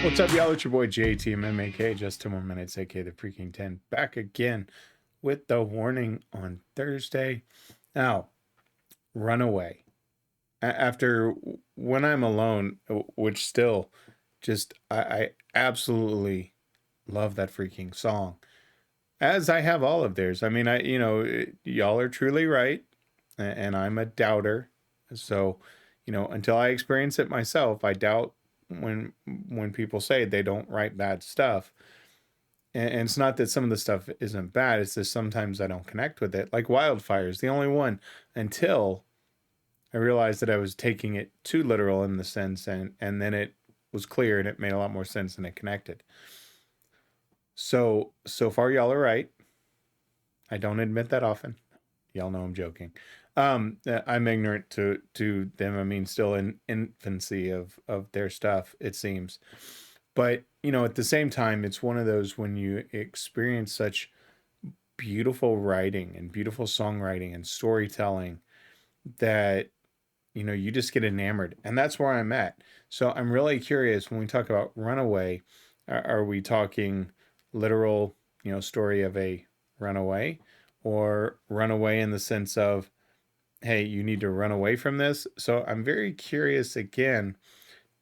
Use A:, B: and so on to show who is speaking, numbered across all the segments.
A: What's up, y'all? It's your boy JTMM, aka Just 10 More Minutes, aka the Freaking 10, back again with the warning on Thursday. Now, Runaway. After When I'm Alone, which still just, I absolutely love that freaking song, as I have all of theirs. I mean, y'all are truly right, and I'm a doubter. So, until I experience it myself, I doubt when people say they don't write bad stuff. And it's not that some of the stuff isn't bad, it's just sometimes I don't connect with it. Like Wildfire is the only one, until I realized that I was taking it too literal in the sense, and then it was clear and it made a lot more sense and it connected. So far y'all are right. I don't admit that often. Y'all know I'm joking. I'm ignorant to them. I mean, still in infancy of their stuff, it seems. But, at the same time, it's one of those when you experience such beautiful writing and beautiful songwriting and storytelling that, you just get enamored. And that's where I'm at. So I'm really curious when we talk about Runaway, are we talking literal, story of a runaway, or runaway in the sense of, hey, you need to run away from this? So I'm very curious again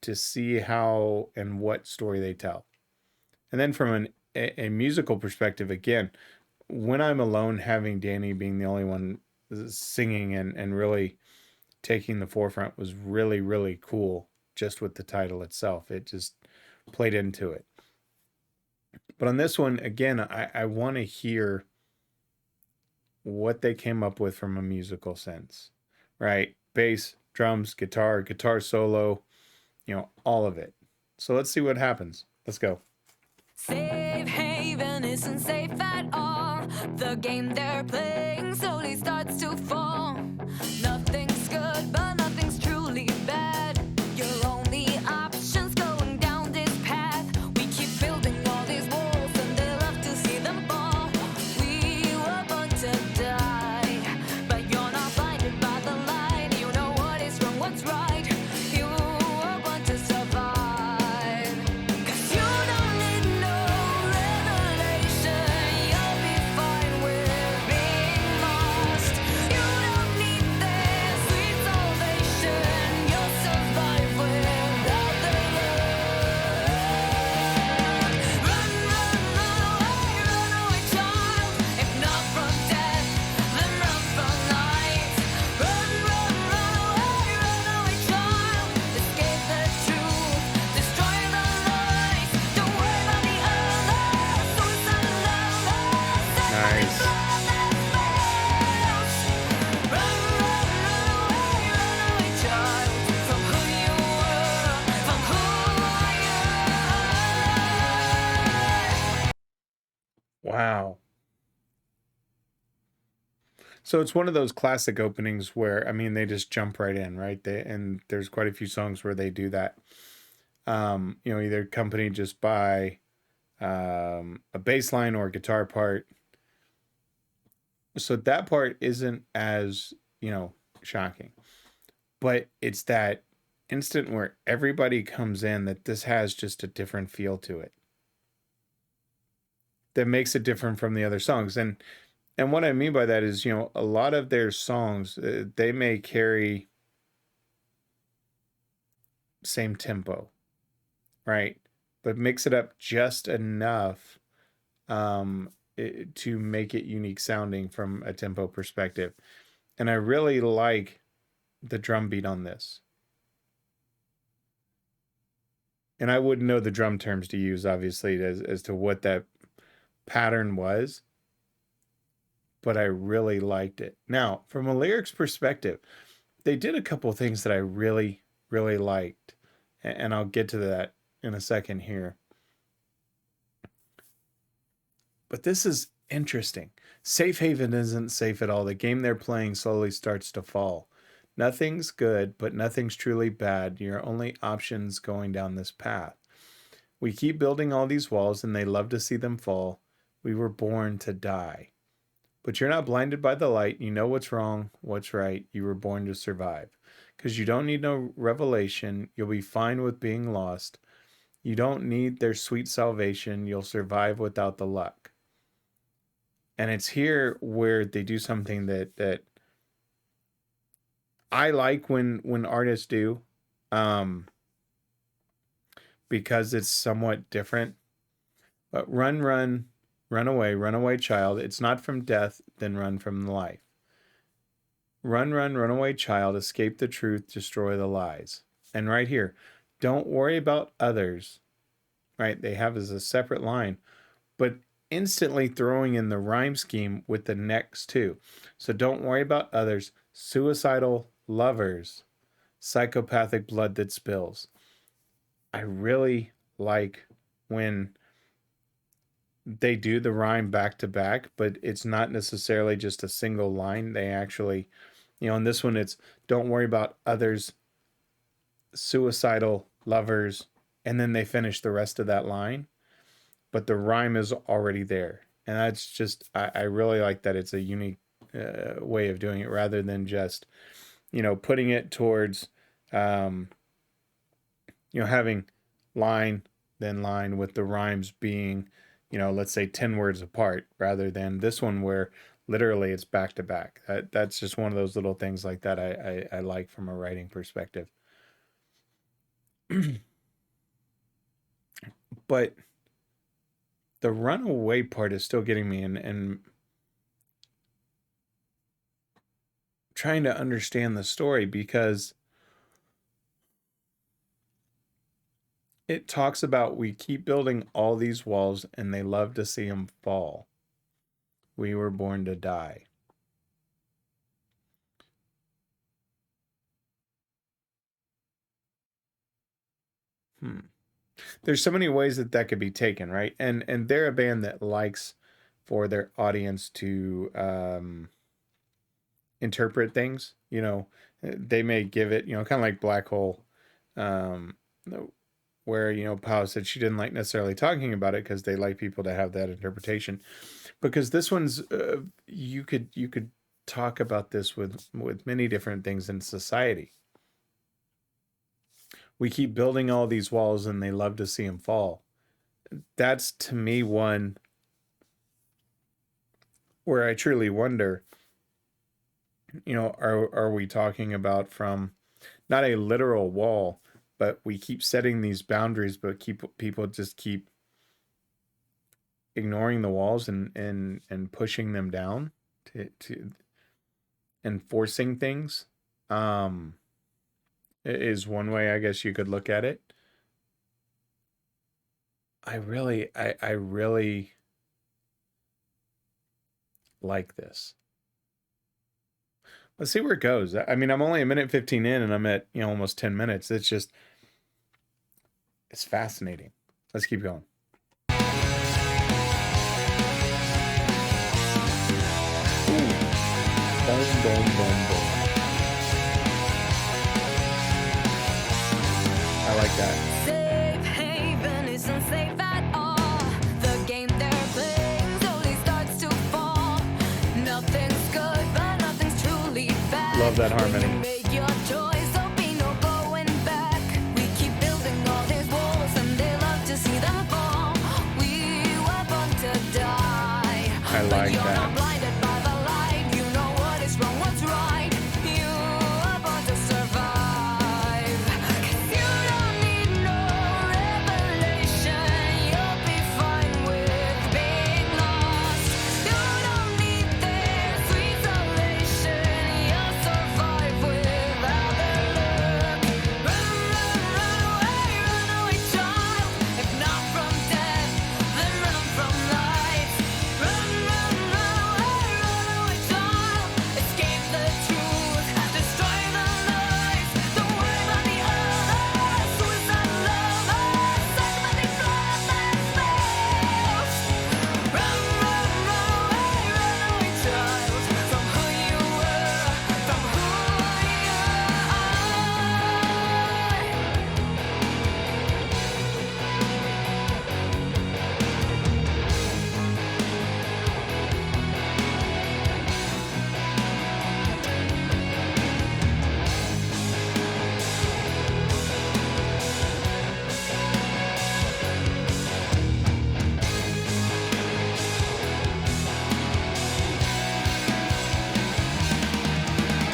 A: to see how and what story they tell. And then from a musical perspective, again, When I'm Alone, having Dany being the only one singing and really taking the forefront was really, really cool, just with the title itself. It just played into it. But on this one, again, I want to hear what they came up with from a musical sense, right? Bass, drums, guitar solo, all of it. So let's see what happens. Let's go.
B: Safe haven isn't safe at all. The game they're playing slowly starts to fall. Nothing's good, but nothing's truly bad. Your only option's going down this path. We keep building all these walls, and they love to see them fall. We were born to die, but you're not blinded by the light. You know what is wrong, what's right. You were born to survive. 'Cause you don't need no revelation. You'll be fine with being lost. You don't need their sweet salvation. You'll survive without their love. Run, runaway child. If not from death, then run from light. Run, runaway child. Escape the truth, destroy the lies. Don't worry about the others. Suicide lovers.
A: Nice.
B: Run, runaway child. From who you were, from who you are.
A: Wow. So it's one of those classic openings where, they just jump right in, right? And there's quite a few songs where they do that. Either accompanied just by a bass line or a guitar part. So that part isn't as, shocking. But it's that instant where everybody comes in that this has just a different feel to it, that makes it different from the other songs. And what I mean by that is, a lot of their songs, they may carry same tempo, right? But mix it up just enough to make it unique sounding from a tempo perspective. And I really like the drum beat on this. And I wouldn't know the drum terms to use, obviously, as to what that pattern was, but I really liked it. Now, from a lyrics perspective, they did a couple of things that I really, really liked, and I'll get to that in a second here. But this is interesting. Safe haven isn't safe at all. The game they're playing slowly starts to fall. Nothing's good, but nothing's truly bad. Your only option's going down this path. We keep building all these walls, and they love to see them fall. We were born to die. But you're not blinded by the light. You know what's wrong, what's right. You were born to survive. Because you don't need no revelation. You'll be fine with being lost. You don't need their sweet salvation. You'll survive without the luck. And it's here where they do something that I like when artists do, um, because it's somewhat different. But run away, runaway child. It's not from death, then run from life. Runaway child. Escape the truth, destroy the lies. And right here, don't worry about others. Right? They have as a separate line, but instantly throwing in the rhyme scheme with the next two. So don't worry about others. Suicidal lovers, psychopathic blood that spills. I really like when they do the rhyme back to back, but it's not necessarily just a single line. They actually, in this one, it's don't worry about others, suicidal lovers, and then they finish the rest of that line, but the rhyme is already there. And that's just, I really like that. It's a unique way of doing it rather than just, putting it towards, having line, then line with the rhymes being, let's say 10 words apart rather than this one where literally it's back to back. That's just one of those little things like that I like from a writing perspective. But the runaway part is still getting me and trying to understand the story because it talks about we keep building all these walls and they love to see them fall. We were born to die. There's so many ways that could be taken, right? And they're a band that likes for their audience to interpret things. They may give it, kind of like Black Hole, where Pau said she didn't like necessarily talking about it because they like people to have that interpretation. Because this one's you could talk about this with many different things in society. We keep building all these walls and they love to see them fall. That's to me one where I truly wonder, are we talking about from not a literal wall, but we keep setting these boundaries, but people just keep ignoring the walls and pushing them down to enforcing things. Is one way I guess you could look at it. I really like this. Let's see where it goes. I mean, I'm only a minute 15 in and I'm at, almost 10 minutes. It's fascinating. Let's keep going. Ooh. Boom, boom, boom, boom. I like that.
B: Safe haven isn't safe at all. The game they're playing slowly starts to fall. Nothing's good, but nothing's truly bad.
A: Love that harmony.
B: When you make your choice, there'll be no going back. We keep building all these walls, and they love to see them fall. We were born to die.
A: I like
B: You're
A: that.
B: not blinded by the light. You know what is wrong, what's right. You are born to survive.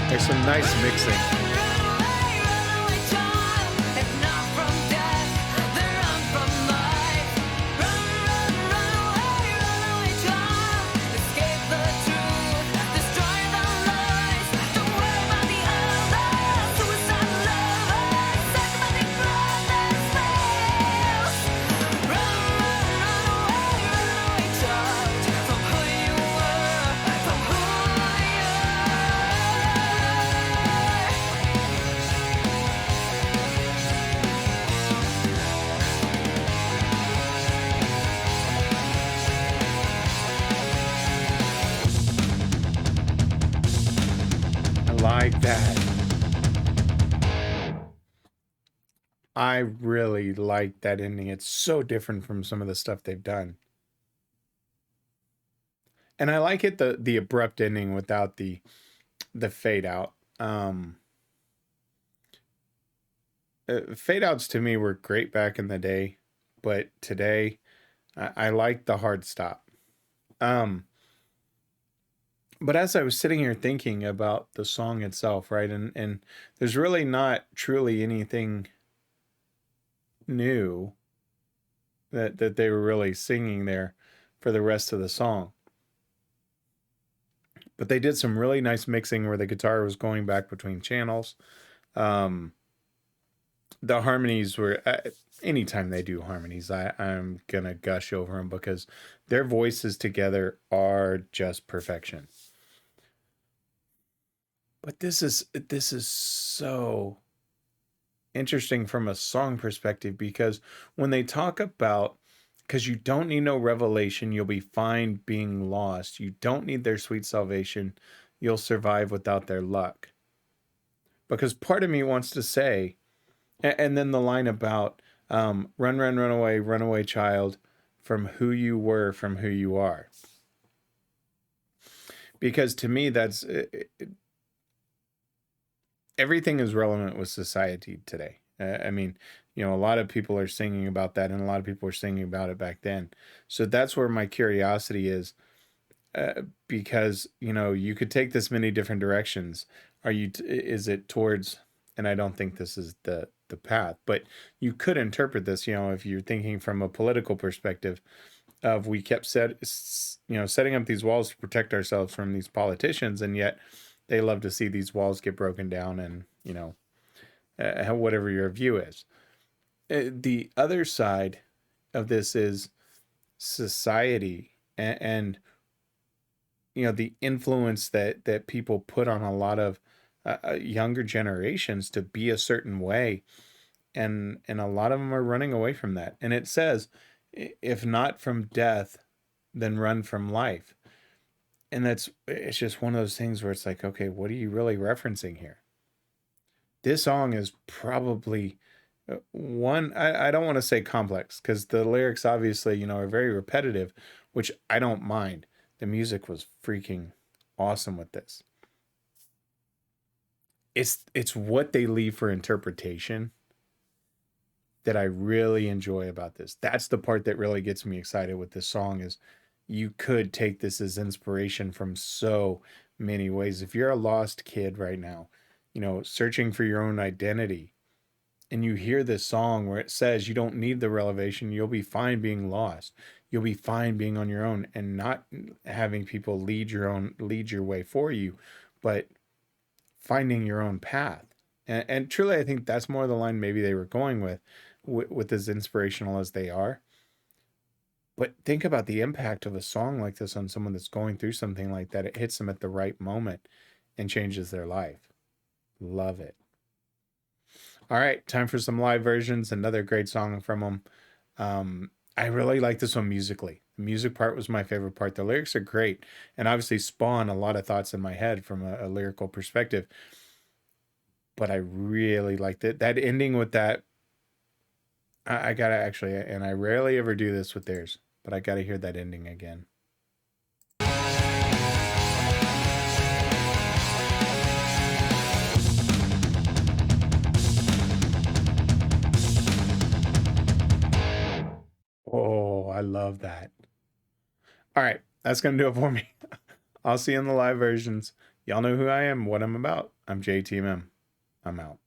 A: There's some nice mixing. Like that. I really like that ending. It's so different from some of the stuff they've done. And I like it the abrupt ending without the fade out. Fade outs to me were great back in the day, but today I like the hard stop. But as I was sitting here thinking about the song itself, right, and there's really not truly anything new that they were really singing there for the rest of the song. But they did some really nice mixing where the guitar was going back between channels. The harmonies were, anytime they do harmonies, I'm gonna gush over them because their voices together are just perfection. But this is so interesting from a song perspective, because when they talk about, because you don't need no revelation, you'll be fine being lost. You don't need their sweet salvation. You'll survive without their luck. Because part of me wants to say, and then the line about run away child, from who you were, from who you are. Because to me, that's everything is relevant with society today. I mean, you know, a lot of people are singing about that, and a lot of people were singing about it back then. So that's where my curiosity is, because you know, you could take this many different directions. Is it towards? And I don't think this is the path, but you could interpret this. You know, if you're thinking from a political perspective, of we kept setting up these walls to protect ourselves from these politicians, and yet they love to see these walls get broken down, and you know, whatever your view is. The other side of this is society, and you know, the influence that people put on a lot of younger generations to be a certain way, and a lot of them are running away from that. And it says, if not from death, then run from life. And it's just one of those things where it's like, okay, what are you really referencing here? This song is probably one, I don't want to say complex, because the lyrics obviously, you know, are very repetitive, which I don't mind. The music was freaking awesome with this. It's what they leave for interpretation that I really enjoy about this. That's the part that really gets me excited with this song, is you could take this as inspiration from so many ways. If you're a lost kid right now, you know, searching for your own identity, and you hear this song where it says you don't need the revelation, you'll be fine being lost. You'll be fine being on your own and not having people lead your way for you, but finding your own path. And truly, I think that's more the line maybe they were going with as inspirational as they are. But think about the impact of a song like this on someone that's going through something like that. It hits them at the right moment and changes their life. Love it. All right, time for some live versions. Another great song from them. I really like this one musically. The music part was my favorite part. The lyrics are great, and obviously spawn a lot of thoughts in my head from a lyrical perspective. But I really liked it. That ending with that, I gotta actually, and I rarely ever do this with theirs, but I gotta hear that ending again. Oh, I love that. All right, that's going to do it for me. I'll see you in the live versions. Y'all know who I am, what I'm about. I'm JTMM. I'm out.